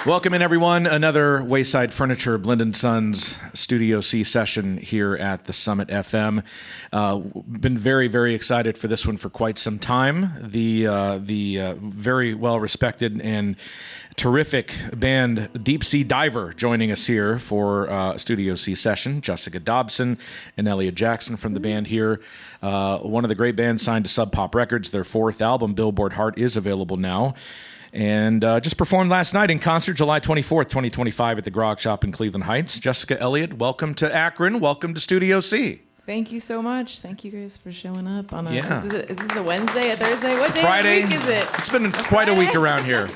Welcome in, everyone. Another Wayside Furniture Blend & Sons Studio C session here at the Summit FM. Been very, very excited for this one for quite some time. The very well-respected and terrific band Deep Sea Diver joining us here for a Studio C session. Jessica Dobson and Elliot Jackson from the band here. One of the great bands signed to Sub Pop Records. Their fourth album, Billboard Heart, is available now. And just performed last night in concert, July 24th, 2025 at the Grog Shop in Cleveland Heights. Jessica, Elliott, welcome to Akron. Welcome to Studio C. Thank you so much. Thank you guys for showing up on a... Yeah. Is this a Wednesday, a Thursday? What day Friday. of the week is it? It's been quite a week around here.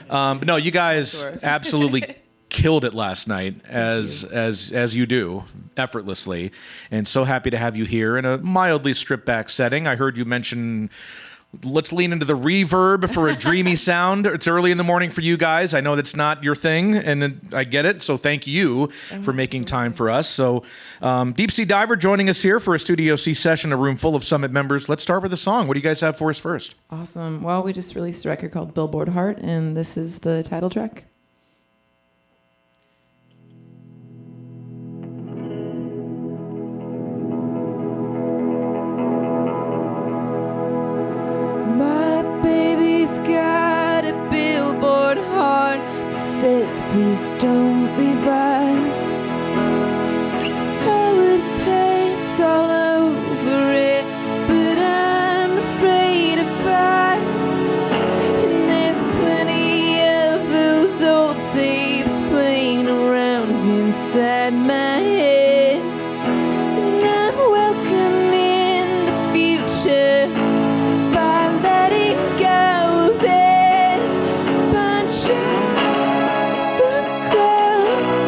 But no, you guys absolutely killed it last night, as you do, effortlessly. And so happy to have you here in a mildly stripped-back setting. I heard you mention... Let's lean into the reverb for a dreamy sound. It's early in the morning for you guys. I know that's not your thing, and I get it. So thank you for making time for us. So Deep Sea Diver joining us here for a Studio C session, a room full of Summit members. Let's start with a song. What do you guys have for us first? Awesome. Well, we just released a record called Billboard Heart, and this is the title track. Got a billboard heart that says please don't revive. I would paint all over it, but I'm afraid of fights. And there's plenty of those old tapes playing around inside my head. And I'm welcoming the future by letting go. The clothes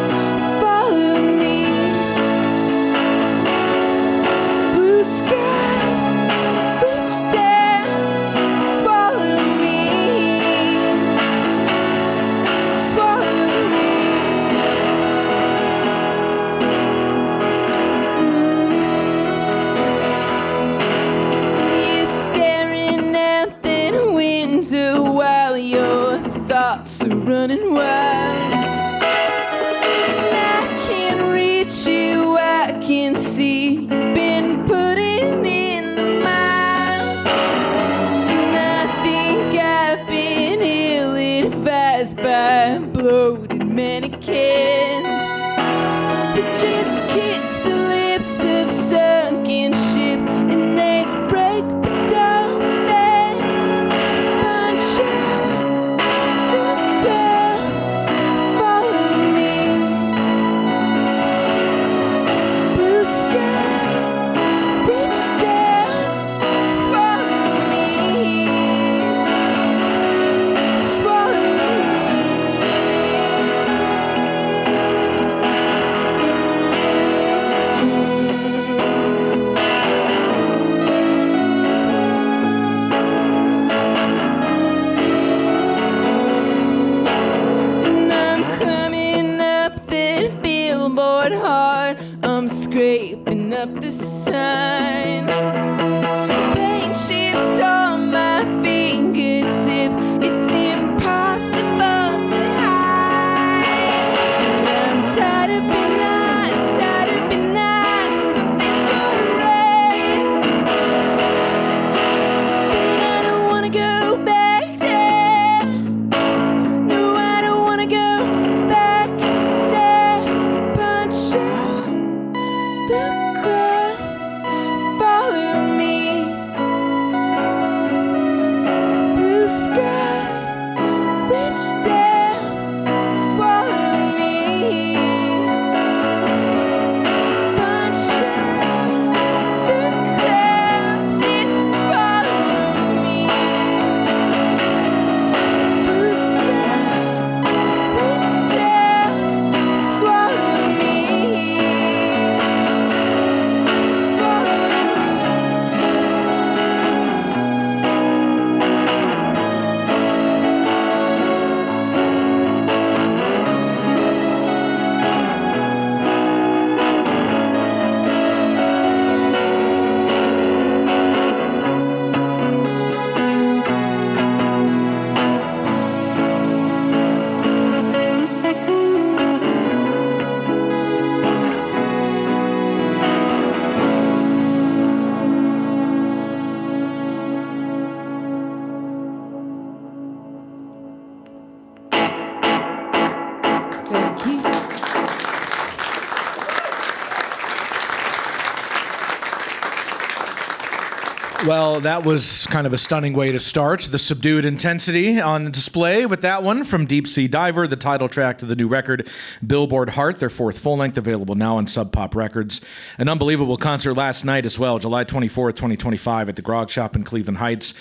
Well, that was kind of a stunning way to start. The subdued intensity on display with that one from Deep Sea Diver, the title track to the new record, Billboard Heart, their fourth full-length, available now on Sub Pop Records. An unbelievable concert last night as well, July 24th, 2025 at the Grog Shop in Cleveland Heights.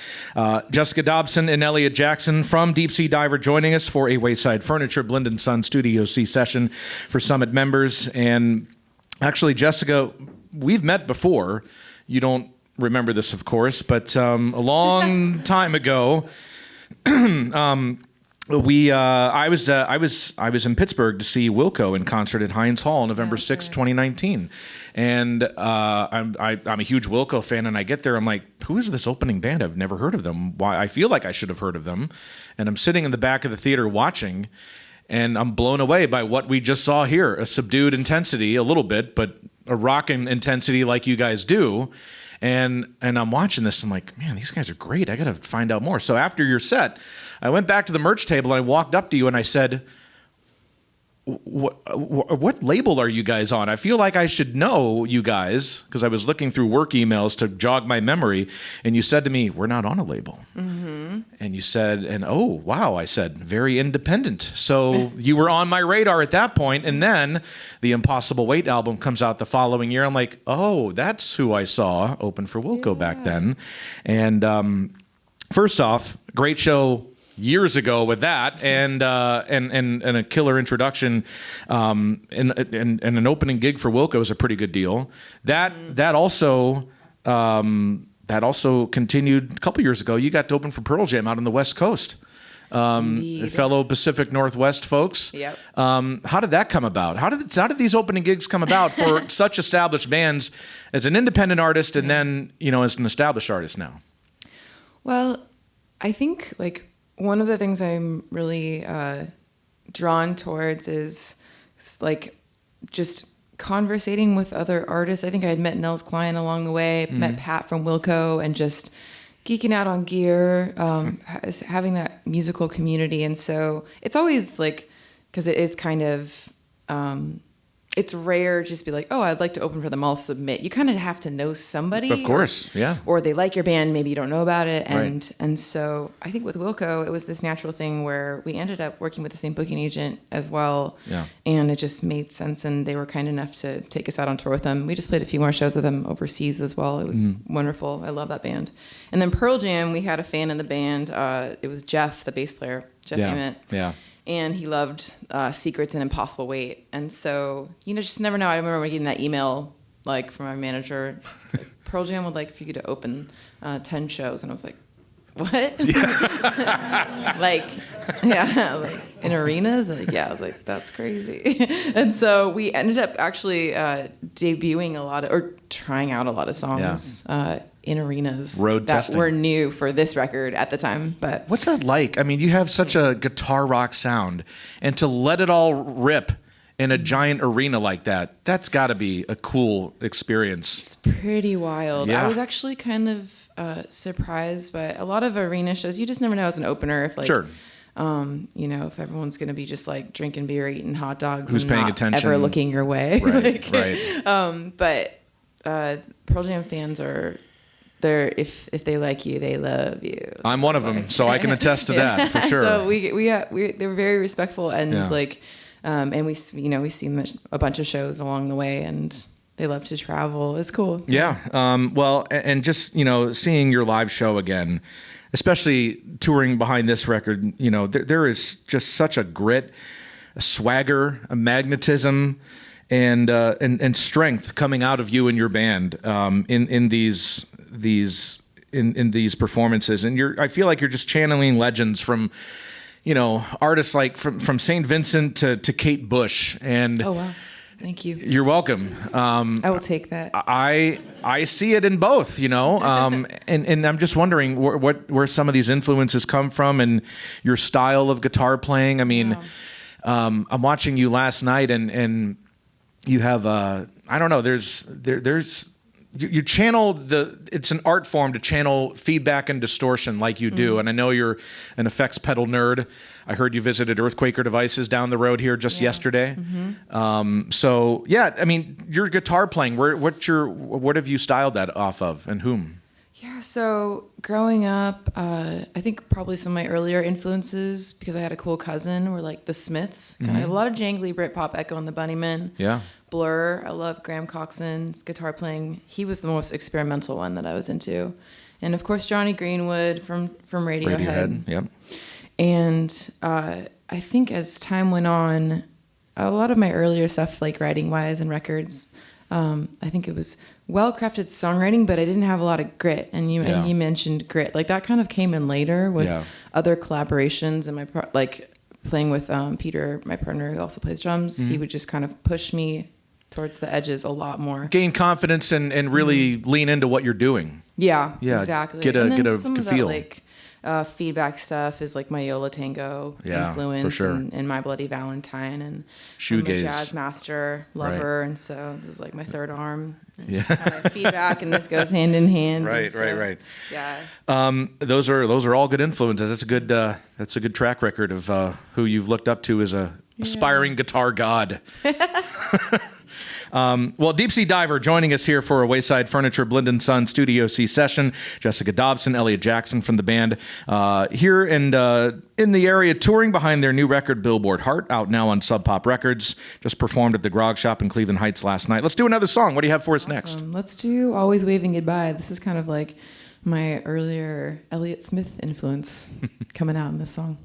Jessica Dobson and Elliot Jackson from Deep Sea Diver joining us for a Wayside Furniture Blind & Son Studio C session for Summit members. And actually, Jessica, we've met before. You don't remember this, of course, but a long time ago, I was in Pittsburgh to see Wilco in concert at Heinz Hall, November 6th, 2019, and I'm a huge Wilco fan, and I get there, I'm like, who is this opening band? I've never heard of them. Why? I feel like I should have heard of them, and I'm sitting in the back of the theater watching, and I'm blown away by what we just saw here. A subdued intensity, a little bit, but a rockin' intensity like you guys do. And I'm watching this, I'm like, man, these guys are great. I got to find out more. So after your set, I went back to the merch table and I walked up to you and I said, what label are you guys on? I feel like I should know you guys, because I was looking through work emails to jog my memory. And you said to me, we're not on a label. Mm-hmm. And you said, and oh, wow, I said, very independent. So you were on my radar at that point. And then the Impossible Weight album comes out the following year. I'm like, oh, that's who I saw open for Wilco back then. And first off, great show years ago with that, and a killer introduction, and an opening gig for Wilco is a pretty good deal. That also continued a couple years ago. You got to open for Pearl Jam out on the West Coast. Fellow Pacific Northwest folks. Yep. How did that come about? How did these opening gigs come about for such established bands as an independent artist and then as an established artist now? Well, I think one of the things I'm really drawn towards is like just conversating with other artists. I think I had met Nels Klein along the way, met Pat from Wilco, and just geeking out on gear, having that musical community. And so it's always because it is kind of, it's rare just to be like, oh, I'd like to open for them, I'll submit. You kind of have to know somebody. Of course, yeah. Or they like your band, maybe you don't know about it. And so I think with Wilco, it was this natural thing where we ended up working with the same booking agent as well. Yeah. And it just made sense, and they were kind enough to take us out on tour with them. We just played a few more shows with them overseas as well. It was wonderful. I love that band. And then Pearl Jam, we had a fan in the band. It was Jeff, the bass player, Jeff Ament. Yeah. And he loved Secrets and Impossible Weight. And so, just never know. I remember getting that email, from our manager. Pearl Jam would like for you to open 10 shows. And I was like, what? Yeah. In arenas? I was like, that's crazy. And so we ended up actually debuting trying out a lot of songs in arenas that were new for this record at the time. But what's that like? I mean, you have such a guitar rock sound, and to let it all rip in a giant arena like that, that's got to be a cool experience. It's pretty wild. Yeah. I was actually kind of surprised by a lot of arena shows. You just never know as an opener if sure. If everyone's going to be just drinking beer, eating hot dogs, who's and paying not attention, ever looking your way. Right. But Pearl Jam fans are. If they like you, they love you. So I'm one of them, so I can attest to that for sure. So we they were very respectful, and and we we've seen them at a bunch of shows along the way, and they love to travel. It's cool. Yeah. Well, and just seeing your live show again, especially touring behind this record, there is just such a grit, a swagger, a magnetism, and strength coming out of you and your band in these performances, and I feel like you're just channeling legends from artists like from St. Vincent to Kate Bush. And oh wow, thank you. You're welcome. I will take that. I see it in both, and I'm just wondering where some of these influences come from and your style of guitar playing. I mean, I'm watching you last night, and you have I don't know. There's you channel it's an art form to channel feedback and distortion like you do. And I know you're an effects pedal nerd. I heard you visited Earthquaker Devices down the road here just yesterday. I mean, your guitar playing, what have you styled that off of, and whom? Yeah, so growing up, I think probably some of my earlier influences, because I had a cool cousin, were like the Smiths. Kind of a lot of jangly Britpop, Echo and the Bunnymen. Yeah. Blur. I love Graham Coxon's guitar playing. He was the most experimental one that I was into. And of course, Johnny Greenwood from Radiohead. Yep. And I think as time went on, a lot of my earlier stuff, like writing-wise and records, I think it was well-crafted songwriting, but I didn't have a lot of grit. And you mentioned grit. Like that kind of came in later with other collaborations and like playing with Peter, my partner who also plays drums. He would just kind of push me towards the edges a lot more. Gain confidence and really lean into what you're doing. Yeah, exactly. Get a some of feel. That, like feedback stuff is like my Yola Tango influence for sure. and My Bloody Valentine, and Shoegaze. I'm a jazz master lover, and so this is like my third arm. And Yeah. just kind of feedback, and this goes hand in hand. Right. Yeah. Those are all good influences. That's a good track record of who you've looked up to as a aspiring guitar god. Well, Deep Sea Diver joining us here for a Wayside Furniture Blind & Son Studio C session. Jessica Dobson, Elliot Jackson from the band here and in the area touring behind their new record, Billboard Heart, out now on Sub Pop Records. Just performed at the Grog Shop in Cleveland Heights last night. Let's do another song. What do you have for us next? Let's do Always Waving Goodbye. This is kind of like my earlier Elliott Smith influence coming out in this song.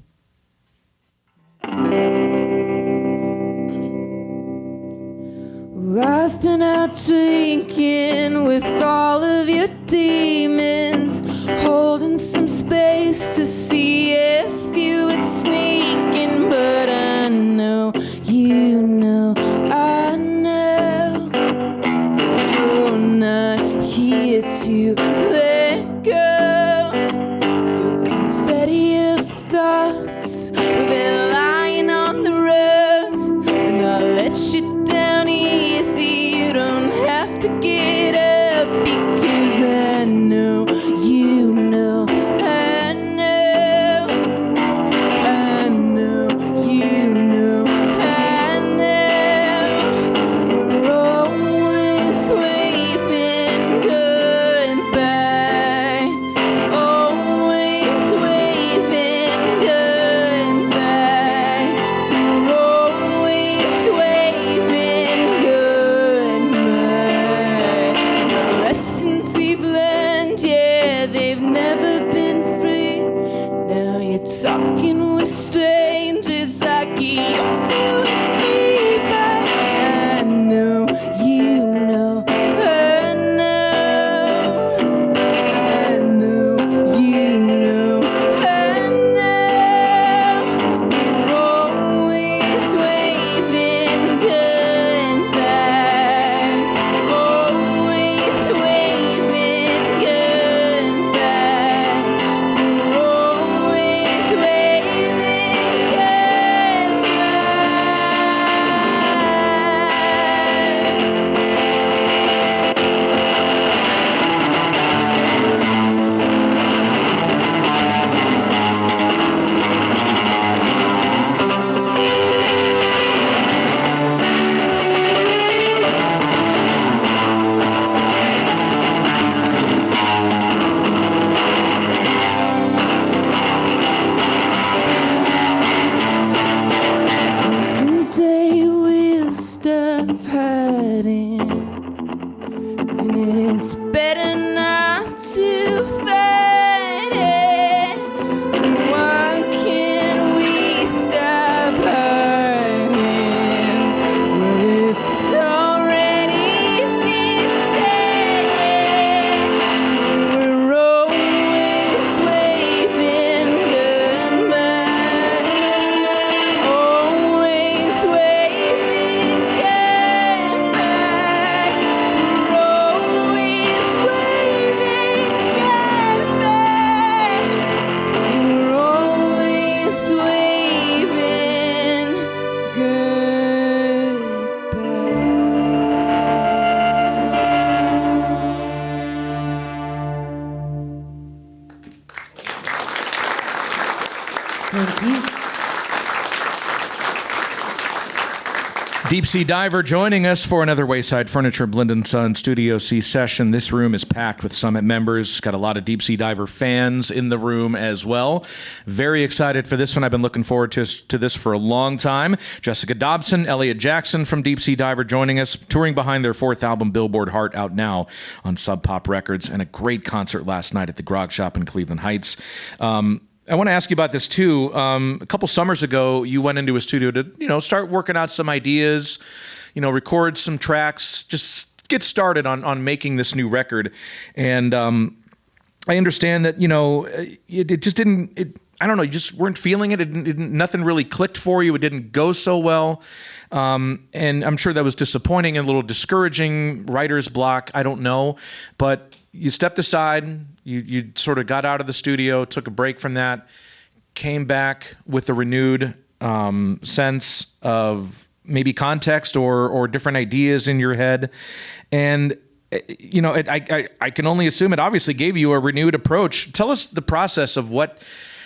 Well, I've been out drinking with all of your demons, holding some space to see if you would sneak in. But I know, you know, I know you're not here to let go. Your confetti of thoughts, well, they're lying on the rug, and I'll let you down easy. You don't have to get up, because I know, you know, I know, I know, you know, I know. We're always waving goodbye, always waving goodbye. We're always waving goodbye. The lessons we've learned, yeah, they've never been free. Now you're talking with strangers like you used to with me. But I know, you know, I know, I know, you know, I know. We're always waving goodbye, always waving goodbye. We're always waving goodbye. Someday we'll stop hiding, and it's better not to fight it. And why can't we stop hiding? Well, it's already decided. We're always waving goodbye, always waving goodbye. We're always waving goodbye. We're always waving goodbye. Thank you. Deep Sea Diver joining us for another Wayside Furniture Blind & Son Studio C session. This room is packed with Summit members. Got a lot of Deep Sea Diver fans in the room as well. Very excited for this one. I've been looking forward to this for a long time. Jessica Dobson, Elliot Jackson from Deep Sea Diver joining us, touring behind their fourth album, Billboard Heart, out now on Sub Pop Records, and a great concert last night at the Grog Shop in Cleveland Heights. I want to ask you about this too. A couple summers ago, you went into a studio to, start working out some ideas, record some tracks, just get started on making this new record. And I understand that, it just didn't. I don't know. You just weren't feeling it. Nothing really clicked for you. It didn't go so well. And I'm sure that was disappointing and a little discouraging. Writer's block. I don't know, but you stepped aside. You sort of got out of the studio, took a break from that, came back with a renewed sense of maybe context or different ideas in your head. And, I can only assume it obviously gave you a renewed approach. Tell us the process of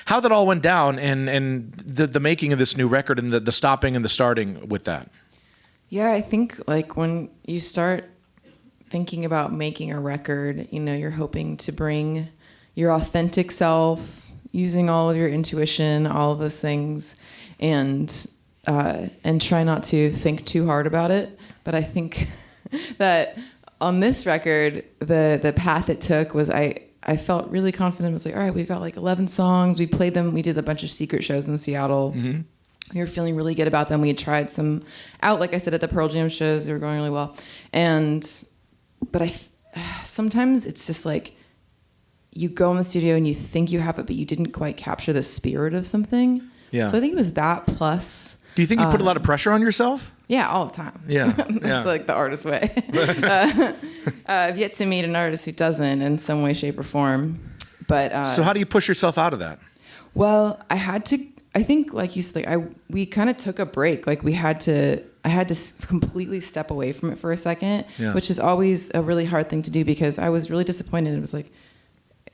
how that all went down and the making of this new record and the stopping and the starting with that. Yeah, I think when you start thinking about making a record, you're hoping to bring your authentic self, using all of your intuition, all of those things, and try not to think too hard about it. But I think that on this record, the path it took was I felt really confident. I was like, all right, we've got 11 songs. We played them. We did a bunch of secret shows in Seattle. Mm-hmm. We were feeling really good about them. We had tried some out, like I said, at the Pearl Jam shows. They were going really well. But sometimes it's just you go in the studio and you think you have it, but you didn't quite capture the spirit of something. Yeah. So I think it was that plus. Do you think you put a lot of pressure on yourself? Yeah, all the time. Yeah. That's the artist way. I've yet to meet an artist who doesn't in some way, shape, or form. But so how do you push yourself out of that? Well, I had to. I think, like you said, we kind of took a break. I had to completely step away from it for a second, which is always a really hard thing to do because I was really disappointed. It was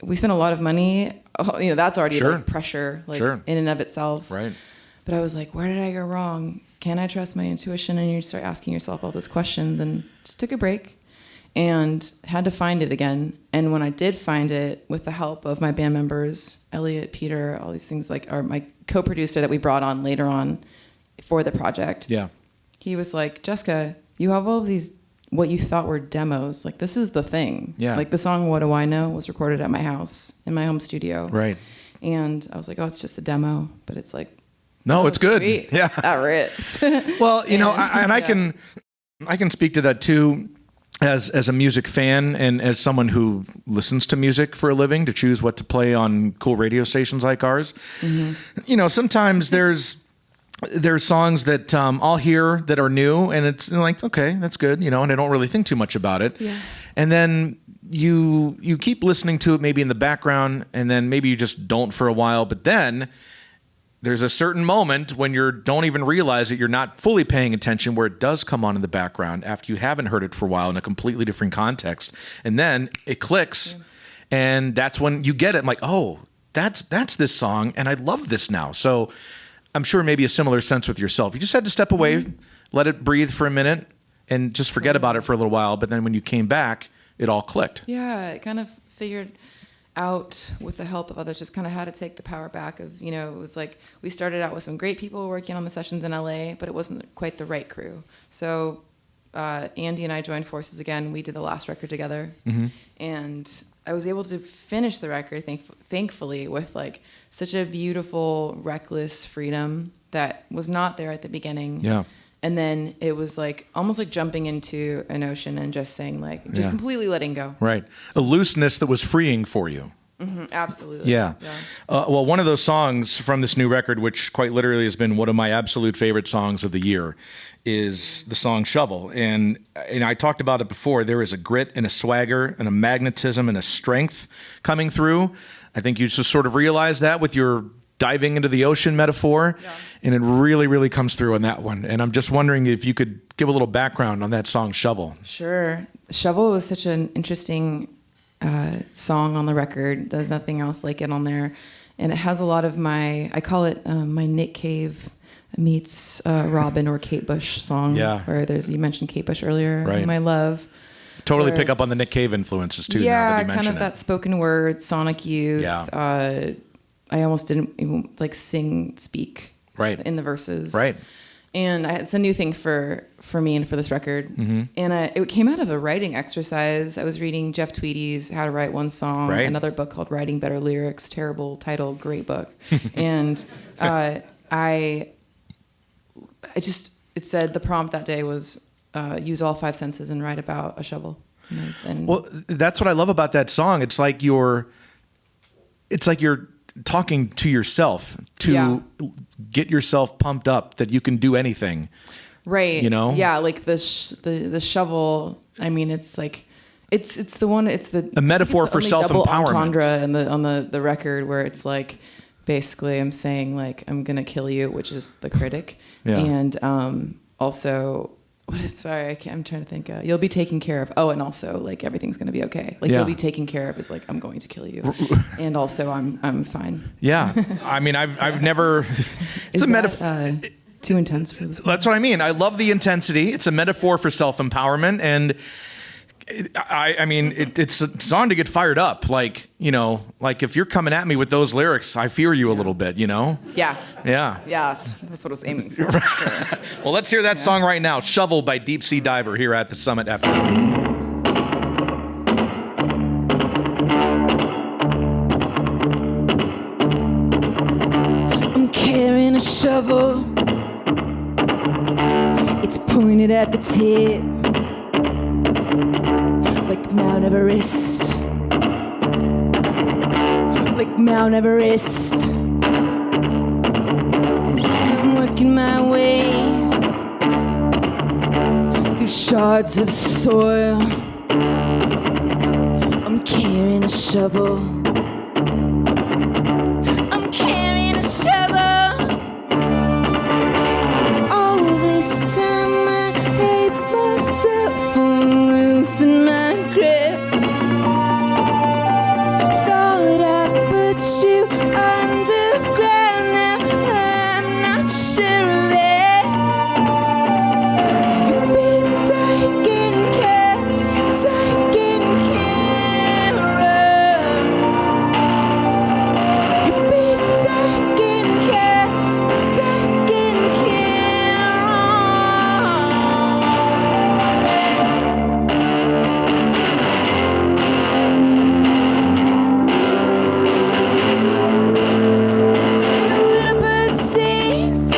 we spent a lot of money. That's already pressure, in and of itself. Right. But I was like, where did I go wrong? Can I trust my intuition? And you start asking yourself all those questions, and just took a break and had to find it again. And when I did find it, with the help of my band members, Elliot, Peter, all these things, or my co-producer that we brought on later on for the project. Yeah. He was like, Jessica, you have all of these, what you thought were demos. This is the thing. Yeah. The song What Do I Know was recorded at my house in my home studio. Right. And I was like, oh, it's just a demo. But it's no, it's good. Sweet. Yeah. That rips. Well, I can speak to that too. As a music fan and as someone who listens to music for a living to choose what to play on cool radio stations like ours, sometimes there's songs that I'll hear that are new and it's okay, that's good, and I don't really think too much about it. Yeah. And then you keep listening to it maybe in the background and then maybe you just don't for a while, but then there's a certain moment when you don't even realize that you're not fully paying attention where it does come on in the background after you haven't heard it for a while in a completely different context. And then it clicks and that's when you get it. I'm like, oh, that's this song and I love this now. So I'm sure maybe a similar sense with yourself. You just had to step away, let it breathe for a minute and just forget about it for a little while. But then when you came back, it all clicked. Yeah, it kind of figured out with the help of others, just kind of how to take the power back of, it was we started out with some great people working on the sessions in LA, but it wasn't quite the right crew. So Andy and I joined forces again. We did the last record together. Mm-hmm. And I was able to finish the record, thankfully, with such a beautiful, reckless freedom that was not there at the beginning. Yeah. And then it was almost like jumping into an ocean and just saying just completely letting go. Right. A looseness that was freeing for you. Mm-hmm, absolutely. Yeah. Well, one of those songs from this new record, which quite literally has been one of my absolute favorite songs of the year, is the song Shovel. And I talked about it before. There is a grit and a swagger and a magnetism and a strength coming through. I think you just sort of realize that with your diving into the ocean metaphor, and it really, really comes through on that one. And I'm just wondering if you could give a little background on that song, Shovel. Sure. Shovel was such an interesting song on the record. There's nothing else like it on there. And it has a lot of I call it my Nick Cave meets Robin or Kate Bush song. Yeah. Where you mentioned Kate Bush earlier. Right. My love. Totally where pick up on the it's- Nick Cave influences too. Yeah, now that you kind mention of that spoken word, Sonic Youth. Yeah. I almost didn't even speak Right. in the verses. Right. And it's a new thing for me and for this record. Mm-hmm. And it came out of a writing exercise. I was reading Jeff Tweedy's How to Write One Song, Right. another book called Writing Better Lyrics, terrible title, great book. And it said the prompt that day was use all 5 senses and write about a shovel. And Well, that's what I love about that song. It's like you're talking to yourself to Yeah. get yourself pumped up that you can do anything. right. You know? Yeah, like the shovel. I mean, it's like it's the one. It's the A metaphor it's the for only double self-empowerment. entendre on the record where it's like basically I'm saying like I'm gonna kill you, which is the critic, Yeah. and also. I'm trying to think. You'll be taken care of. Oh, and also, like, everything's going to be okay. Like, Yeah. you'll be taken care of is like, I'm going to kill you. And also, I'm fine. Yeah. I mean, I've never, it's Is a metaphor. that, too intense for this one? That's what I mean. I love the intensity. It's a metaphor for self-empowerment. And it's a song to get fired up. Like, like if you're coming at me with those lyrics, I fear you a little bit, Yeah. Yeah. Yeah, that's what I was aiming for. Well, let's hear that song right now. Shovel by Deep Sea Diver here at the Summit FM. I'm carrying a shovel. It's pointed at the tip, like Mount Everest. Like Mount Everest. And I'm working my way through shards of soil. I'm carrying a shovel. I'm carrying a shovel. All this time I hate myself for losing my grip. Thought I put you underground, now I'm not sure of it. You've been taken care of. You've been taken care of. And a little bird sings,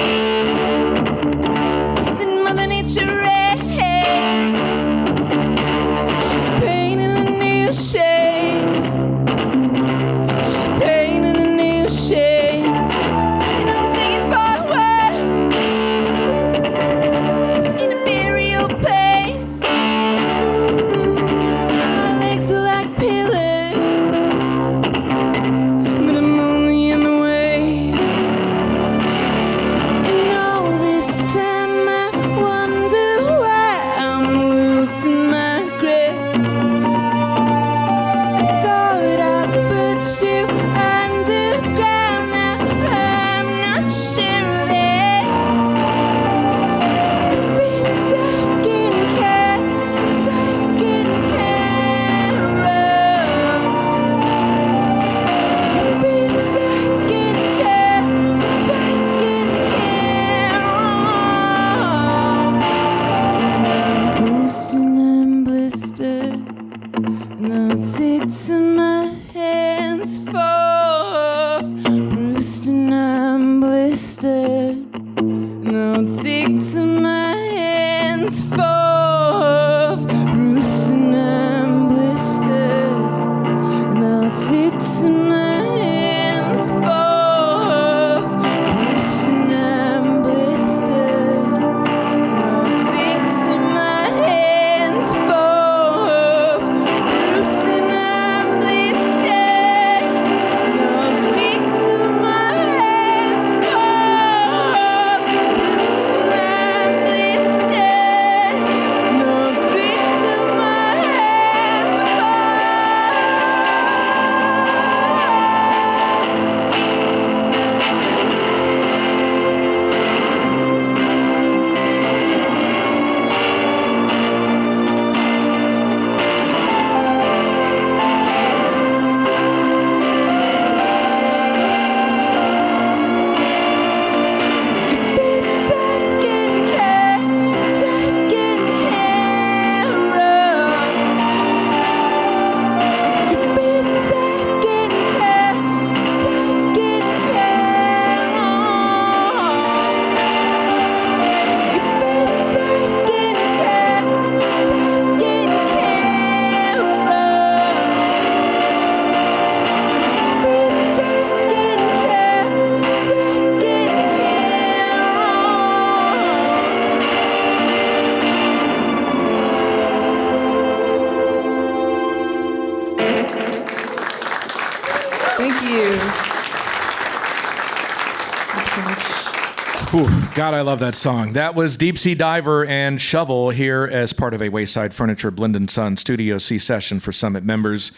then Mother Nature rains. She's painting a new shade. She's painting a new shade. And I'm taking forward in a burial place. My legs are like pillars, but I'm only in the way. And all this time I wonder why I'm losing my grip. I thought I put you underground, now I'm not sure of it. Be taken care of. Be taken care of. I'm bruised and I'm blistered, no ticks in my hands fall off. Bruised and I'm blistered, no ticks in my hands fall off. Bruised and I'm blistered, no ticks in my hands fall off. Bruised and I'm blistered, no ticks in my hands fall off. Bruised and I'm blistered, no ticks in my Thank you. Thanks so much. Whew, God, I love that song. That was Deep Sea Diver and Shovel here as part of a Wayside Furniture Blend & Son Studio C session for Summit members.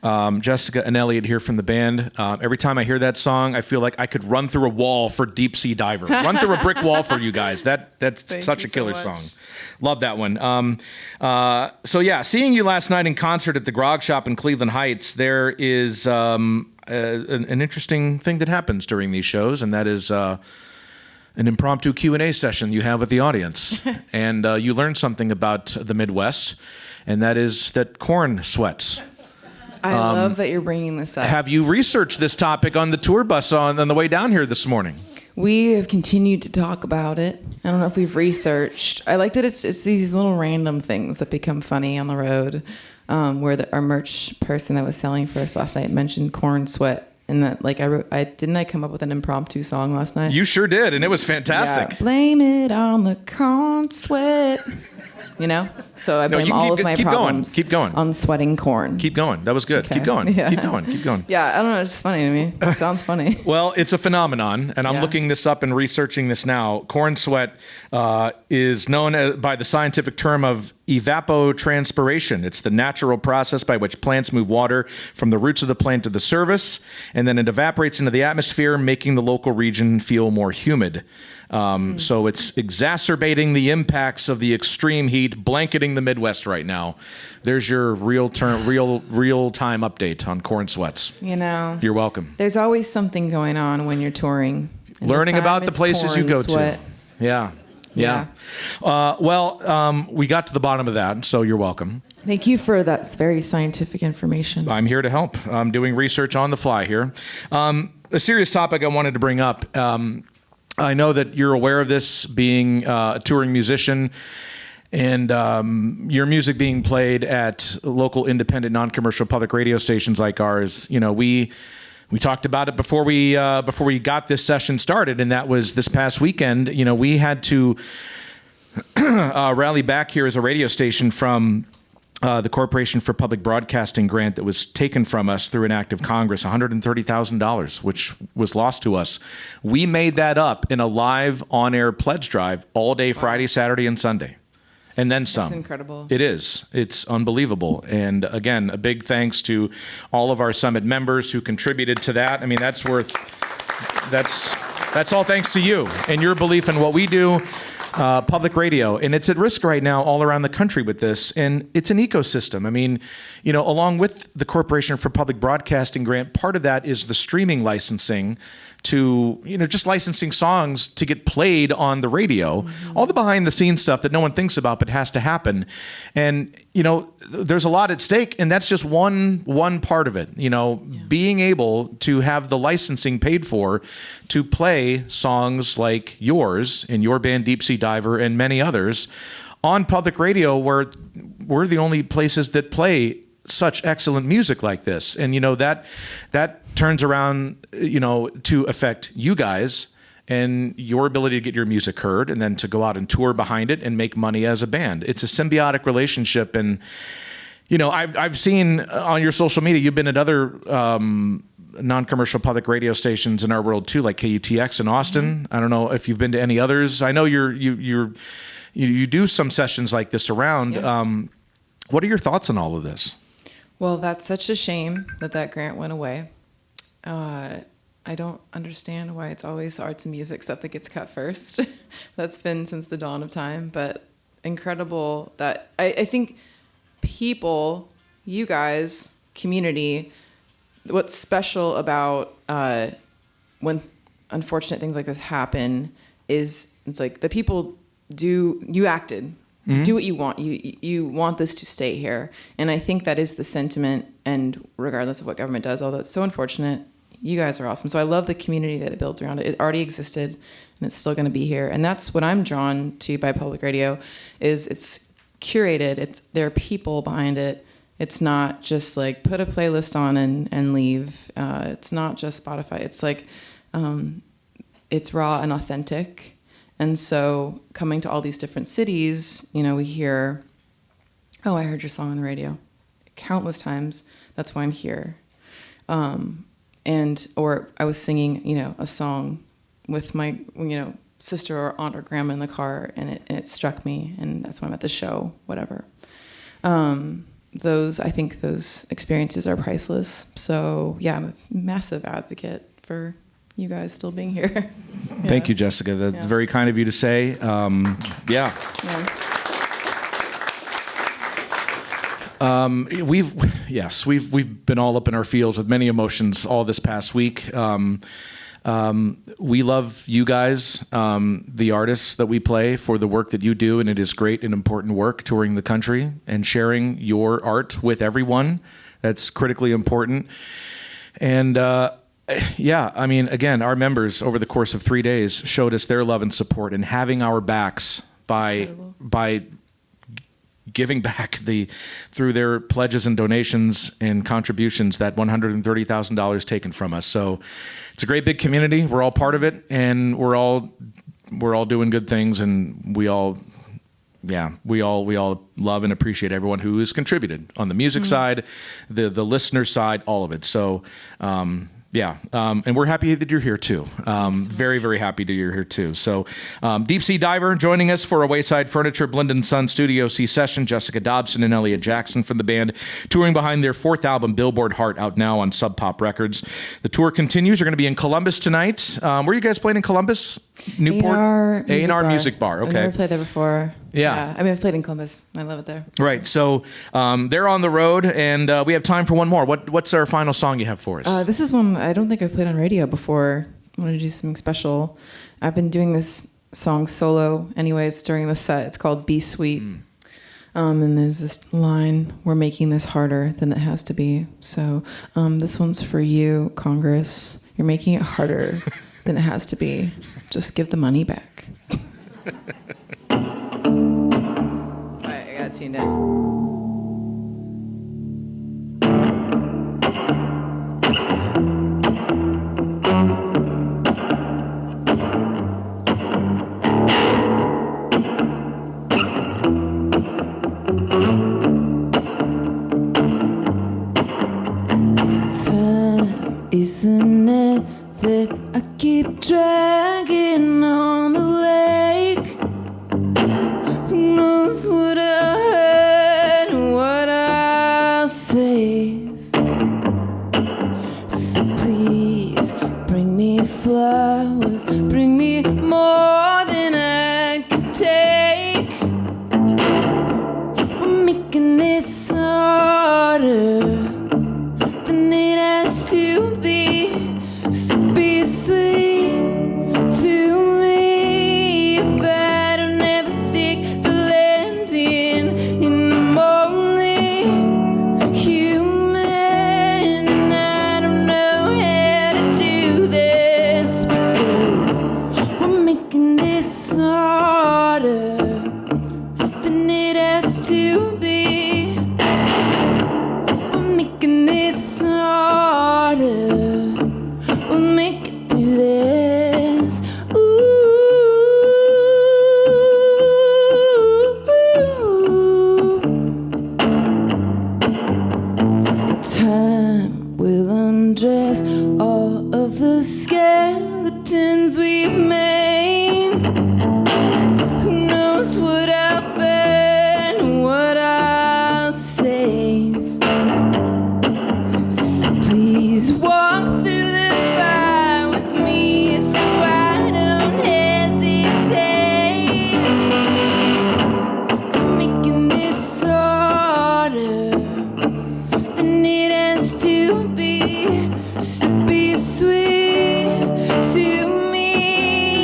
Jessica and Elliot here from the band. Every time I hear that song, I feel like I could run through a wall for Deep Sea Diver. Run through a brick wall for you guys. That's such a killer song. Love that one. So yeah, seeing you last night in concert at the Grog Shop in Cleveland Heights, there is an interesting thing that happens during these shows, and that is an impromptu Q&A session you have with the audience. And you learn something about the Midwest, and that is that corn sweats. I love that you're bringing this up. Have you researched this topic on the tour bus on the way down here this morning? We have continued to talk about it. I don't know if we've researched. I like that it's these little random things that become funny on the road. Where our merch person that was selling for us last night mentioned corn sweat. And that, like, didn't I come up with an impromptu song last night? You sure did, and it was fantastic. Yeah. Blame it on the corn sweat. You know? So I blame all of my problems on sweating corn. Keep going. That was good. Okay. Keep going. Yeah. Keep going. Keep going. Yeah, I don't know. It's just funny to me. It sounds funny. Well, it's a phenomenon, and I'm looking this up and researching this now. Corn sweat is known by the scientific term of evapotranspiration. It's the natural process by which plants move water from the roots of the plant to the surface, and then it evaporates into the atmosphere, making the local region feel more humid. So it's exacerbating the impacts of the extreme heat blanketing the Midwest right now. There's your real-time update on corn sweats. You know. You're welcome. There's always something going on when you're touring. Learning about the places you go to. Yeah. We got to the bottom of that, so you're welcome. Thank you for that very scientific information. I'm here to help. I'm doing research on the fly here. A serious topic I wanted to bring up. I know that you're aware of this, being a touring musician, and your music being played at local independent non-commercial public radio stations like ours. You know, we talked about it before we got this session started, and that was this past weekend. You know, we had to rally back here as a radio station from the Corporation for Public Broadcasting grant that was taken from us through an act of Congress, $130,000, which was lost to us. We made that up in a live on-air pledge drive all day Friday, Saturday, and Sunday. And then some. That's incredible. It is. It's unbelievable. And again, a big thanks to all of our Summit members who contributed to that. I mean, that's all thanks to you and your belief in what we do. Public radio, and it's at risk right now all around the country with this, and it's an ecosystem. I mean, you know, along with the Corporation for Public Broadcasting grant, part of that is the streaming licensing to, you know, just licensing songs to get played on the radio, all the behind the scenes stuff that no one thinks about but has to happen. And, you know, there's a lot at stake, and that's just one part of it. You know, being able to have the licensing paid for to play songs like yours and your band Deep Sea Diver and many others on public radio, where we're the only places that play such excellent music like this. And, you know, that turns around, you know, to affect you guys and your ability to get your music heard and then to go out and tour behind it and make money as a band. It's a symbiotic relationship. And, you know, I've seen on your social media, you've been at other non-commercial public radio stations in our world too, like KUTX in Austin. I don't know if you've been to any others. I know you do some sessions like this around. Yeah. What are your thoughts on all of this? Well, that's such a shame that grant went away. I don't understand why it's always arts and music stuff that gets cut first. That's been since the dawn of time, but incredible that I think people, you guys, community, what's special about when unfortunate things like this happen is it's like the people you acted. Mm-hmm. Do what you want. You want this to stay here. And I think that is the sentiment, and regardless of what government does, although it's so unfortunate, you guys are awesome. So I love the community that it builds around it. It already existed, and it's still going to be here. And that's what I'm drawn to by public radio, is it's curated. There are people behind it. It's not just like put a playlist on and leave. It's not just Spotify. It's like it's raw and authentic. And so coming to all these different cities, you know, we hear, oh, I heard your song on the radio countless times. That's why I'm here. And or I was singing, a song with my, sister or aunt or grandma in the car, and it struck me, and that's why I'm at the show, whatever. I think those experiences are priceless. So yeah, I'm a massive advocate for you guys still being here. Thank you, Jessica. That's very kind of you to say. Yeah. We've been all up in our feels with many emotions all this past week. We love you guys, the artists that we play, for the work that you do, and it is great and important work touring the country and sharing your art with everyone. That's critically important. And again, our members over the course of 3 days showed us their love and support and having our backs by giving back through their pledges and donations and contributions, that $130,000 taken from us. So it's a great big community. We're all part of it, and we're all doing good things, and we all love and appreciate everyone who has contributed on the music side, the listener side, all of it. So and we're happy that you're here too. Very, very happy that you're here too. So Deep Sea Diver joining us for a Wayside Furniture Blind & Son Studio C session. Jessica Dobson and Elliot Jackson from the band, touring behind their 4th album, Billboard Heart, out now on Sub Pop Records. The tour continues. You're going to be in Columbus tonight. Where are you guys playing in Columbus? Newport? A&R Music Bar. Okay. I've never played there before. Yeah. I've played in Columbus. I love it there. Right. So they're on the road, and we have time for one more. What's our final song you have for us? This is one I don't think I've played on radio before. I want to do something special. I've been doing this song solo anyways during the set. It's called Be Sweet. And there's this line, we're making this harder than it has to be. So this one's for you, Congress. You're making it harder than it has to be. Just give the money back. All right, I got tuned in. Is the net that I keep dragging on the lake? Who knows what I heard and what I'll save? So please bring me flowers, bring me more than I can take. We're making this harder than it has to be. So be sweet to me. If I don't ever stick the landing, and I'm only human, and I don't know how to do this, because we're making this harder than it has to be. We're making this harder. We'll make it through this. Time will undress all of the skeletons we've made. Who knows what I'll burn, what I'll save. So please walk through the fire with me, so I don't hesitate. We're making this harder than it has to be. So be sweet to me.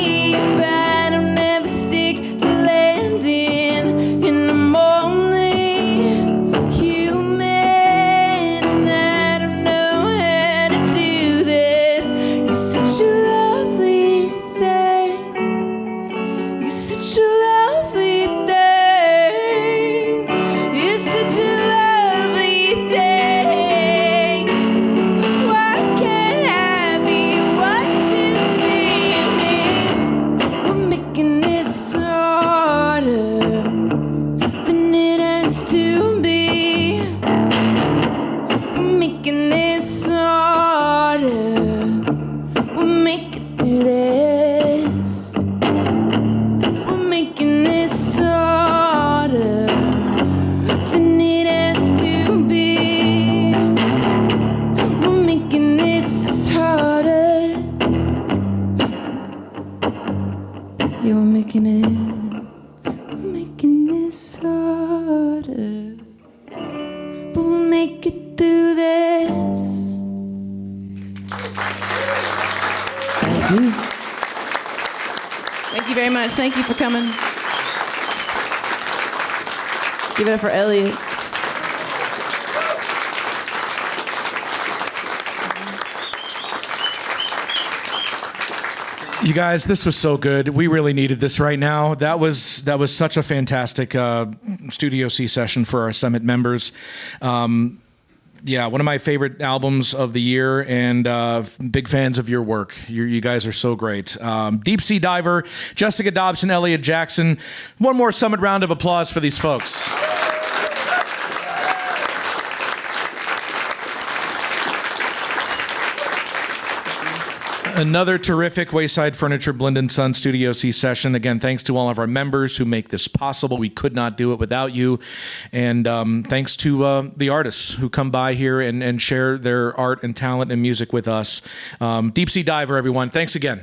this harder. You're making this harder. But we'll make it through this. Thank you. Thank you very much. Thank you for coming. Give it up for Elliot. You guys, this was so good. We really needed this right now. That was such a fantastic Studio C session for our Summit members. Yeah, one of my favorite albums of the year, and big fans of your work. You guys are so great. Deep Sea Diver, Jessica Dobson, Elliot Jackson. One more Summit round of applause for these folks. Another terrific Wayside Furniture Blend & Son Studio C session. Again, thanks to all of our members who make this possible. We could not do it without you. And thanks to the artists who come by here and share their art and talent and music with us. Deep Sea Diver, everyone. Thanks again.